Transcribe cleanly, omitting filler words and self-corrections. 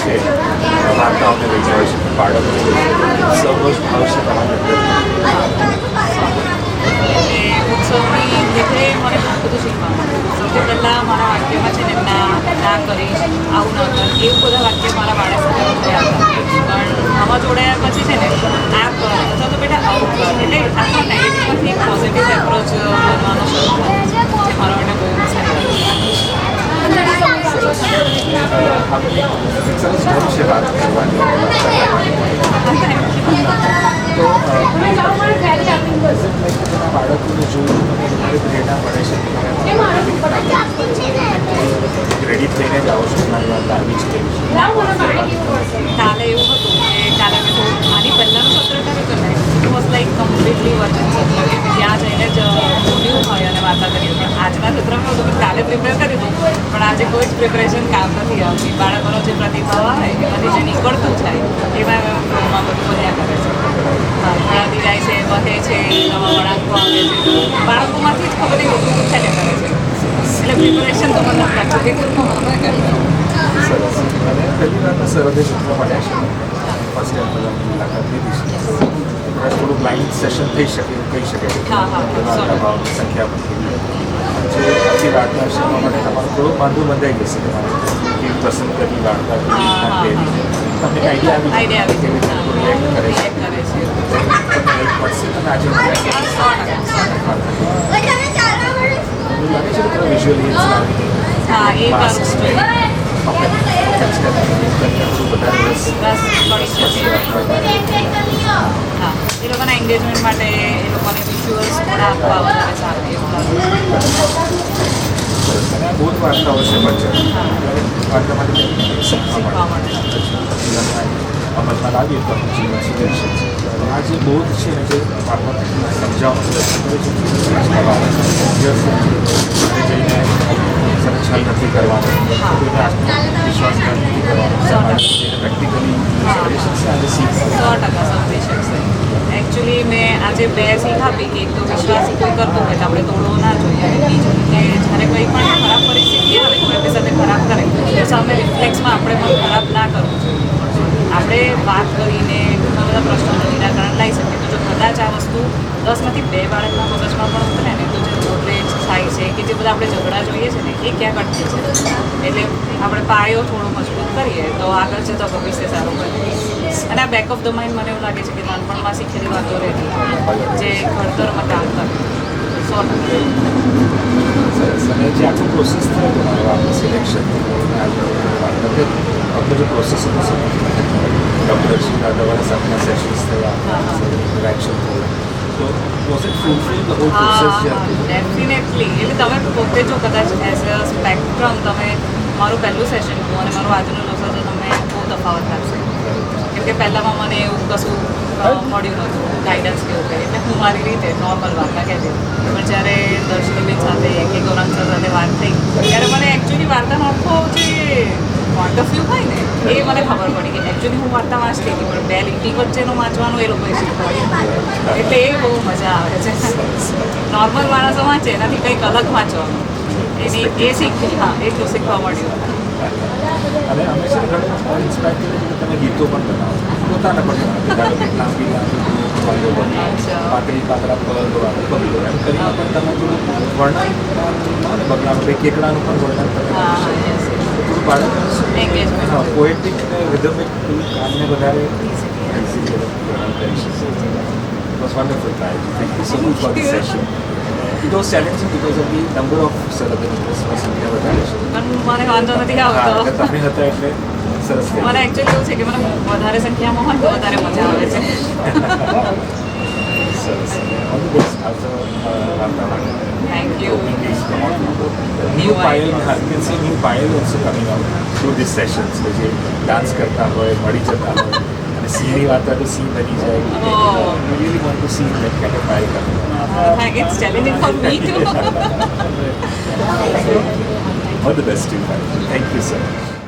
છે વાર્તાઓને લઈને હોય છે બાળકોને ઉત્સવનો જ ભાવ છે તમારી અંદર. ઉત્સવની લીધે મને ઘણું બધું શીખવા મળ્યું. સૌથી પહેલાં મારા વાક્યમાં છે ને ના કરીશ, આવું ન કર, એવું બધા વાક્ય મારા બાળક સાથે જોડ્યા હતા. પણ આમાં જોડાયા પછી છે ને આ કર અથવા તો બેટા આવું કર, એટલે આખા નેગેટિવમાંથી એક પોઝિટિવ એપ્રોચ બનવાનો શરૂ થયો, જે મારા માટે બહુ સારું આપણે સરસ ઘર છે વાત કરવાની તો બાળકોને જોયું તમને વધારે પ્રેરણા મળે છે રેડી થઈને જ આવો છો મારી વાત આવી જ ગઈ છે. કાલે એવું હતું કે કાલે મેં થોડું આની પહેલાંનું સત્ર કર્યું હતું ને it was like completely virgin સત્ર કે ત્યાં જઈને જ બોલ્યું હોય અને વાર્તા કરી. પણ આજના સત્રમાં હતું કે કાલે પ્રિપેર કર્યું હતું પણ આજે કોઈ જ પ્રિપરેશન કામ નથી આવતી. બાળકોનો જે પ્રતિભાવ આવે એમાંથી જે નીકળતું થાય એમાં ફ્લોમાં બધું બોલ્યા કરે છે. ભણાતી જાય છે, વહે છે, નવા વળાંકો આવે છે, બાળકોમાંથી જ ખબર બધું થયા કરે છે. એટલે પ્રિપરેશન તો મતલબ લાગતું કે સરસ. અને પહેલી વાતમાં સરહદે મિત્રો મળ્યા છે ફર્સ્ટ ટાઈમ બધાની મુલાકાત લીધી છે કદાચ થોડું બ્લાઇન્ડ સેશન થઈ શકે કહી શકે ભાવની સંખ્યા પણ જે આખી વાર્તા છે એના માટે તમારું થોડું બાંધું બંધાઈ જશે તમારે કેવી પસંદ કરવી વાર્તા તમને આઈડિયા આવી કેવી રીતે રિએક્ટ કરે છે તમને હેલ્પ મળશે અને આજે લાગે છે કે તમે વિઝ્યુઅલી હા એ માસ્ક હા એ લોકોના એન્ગેજમેન્ટ માટે એ લોકોને વિઝ્યુઅલ્સ પણ આપવા વધારે સારું એવું લાગે. અને બહુ જ વાર્તાઓ છે વચ્ચે વાર્તા માટે શીખવા મળે અમલમાં લાવીએ તો આપણે જીવન સુધરી શકીએ. આ જે બોધ છે ને જે વાર્તા સમજાવવાનો પ્રયત્ન કરે છે આજના બાળકને જઈને સરસ હલ નથી કરવાનો, કોઈને આત્મવિશ્વાસઘાત નથી કરવાનો, જઈને પ્રેક્ટિકલી કરી શકશે અને શીખશે. 100% સમજી શકશે. એકચ્યુઅલી મેં આજે બે શીખ આપી કે એક તો વિશ્વાસ કોઈ કરતો હોય તો આપણે તોડવો ના જોઈએ, અને બીજું કે જ્યારે કંઈ પણ ખરાબ પરિસ્થિતિ આવે કોઈ આપણી સાથે ખરાબ કરે તો સામે રિફ્લેક્સમાં આપણે પણ ખરાબ ના કરવું જોઈએ. આપણે વાત કરીને ઘણા બધા પ્રશ્નોનું નિરાકરણ લાવી શકીએ. તો જો કદાચ આ વસ્તુ 10માંથી 2 બાળકના મગજમાં પણ ઉતરે ને તો જે રોડ રેજ થાય છે કે જે બધા આપણે ઝઘડા જોઈએ છે ને એ ક્યાં અટકે છે. એટલે આપણે પાયો થોડો મજબૂત કરીએ તો આગળ જતા ભવિષ્ય સારું બને. અને આ બેક ઓફ ધ માઇન્ડ મને એવું લાગે છે કે નાનપણમાં શીખેલી વાતો રહેતી જે ઘડતરમાં કામ કરે 100%. સરસ. અને જે આખો પ્રોસેસ થયો તમારો આપણું સિલેક્શન આપણો જે પ્રોસેસ હતો ડૉક્ટર શ્રી દાદાવાળા સાથેના સેશન્સ થયા, ઇન્ટરેક્શન થયું, તો was it fulfil the hall process જે હતું? ડેફિનેટલી. એટલે તમે પોતે જો કદાચ એઝ અ સ્પેક્ટ્રમ તમે મારું પહેલું સેશન જુઓ અને મારું આજનું જોશો તો તમને બહુ તફાવત લાગશે. કેમ કે પહેલાંમાં મને એવું કશું મળ્યું નહોતું ગાઈડન્સ કેવું કંઈ, એટલે હું મારી રીતે નોર્મલ વાર્તા કહેતી. પણ જ્યારે દર્શનીબેન સાથે કે ગૌરાંગ સર સાથે વાત થઈ ત્યારે મને એકચ્યુઅલી વાર્તાનો આખો જે પોઈન્ટ ઓફ વ્યૂ હોય ને એ મને ખબર પડી કે એકચ્યુઅલી હું વાર્તા વાંચતી હતી પણ બે લીટી વચ્ચેનું વાંચવાનું એ લોકોએ શીખવાડ્યું. એટલે એ બહુ મજા આવે છે. નોર્મલ માણસો વાંચે એનાથી કંઈક અલગ વાંચવાનું એની એ શીખી. હા, એટલું શીખવા મળ્યું. અને અમે છે ઘણા ઇન્સ્પાયર કર્યું કે તમે ગીતો પણ બનાવો પોતાના પણ બનાવો કે લાંબી પાતળી પાતળા પગલો એમ કરીને પણ તમે થોડું વર્ણન ને બગલાનું કંઈ કેકડાનું પણ વર્ણન તમે થોડું બાળક પોએટિક ને રિધમિક કામને વધારે ઇઝીલી વર્ણન કરી શકશે. બસ વન્ડરફુલ થાય. Thank you so much for the session. It was challenging because of the number of celebrities સંખ્યા વધારે છે. પણ મને વાંધો નથી આવતો. તમે હતા એટલે સરસ. મને એકચ્યુઅલી એવું છે કે મને વધારે સંખ્યામાં હોય તો વધારે મજા આવે છે. સરસ. ઓલ ધ બેસ્ટ આફ્ટર વાર્તા માટે. Thank you. New Payal can see new Payal also coming out through this sessions કે જે ડાન્સ કરતા હોય મળી જતા હોય અને સીની વાર્તા તો સી બની જાય. Really want to C that kind of Payal coming. It's challenging for me too. All the best to you. Thank you so much.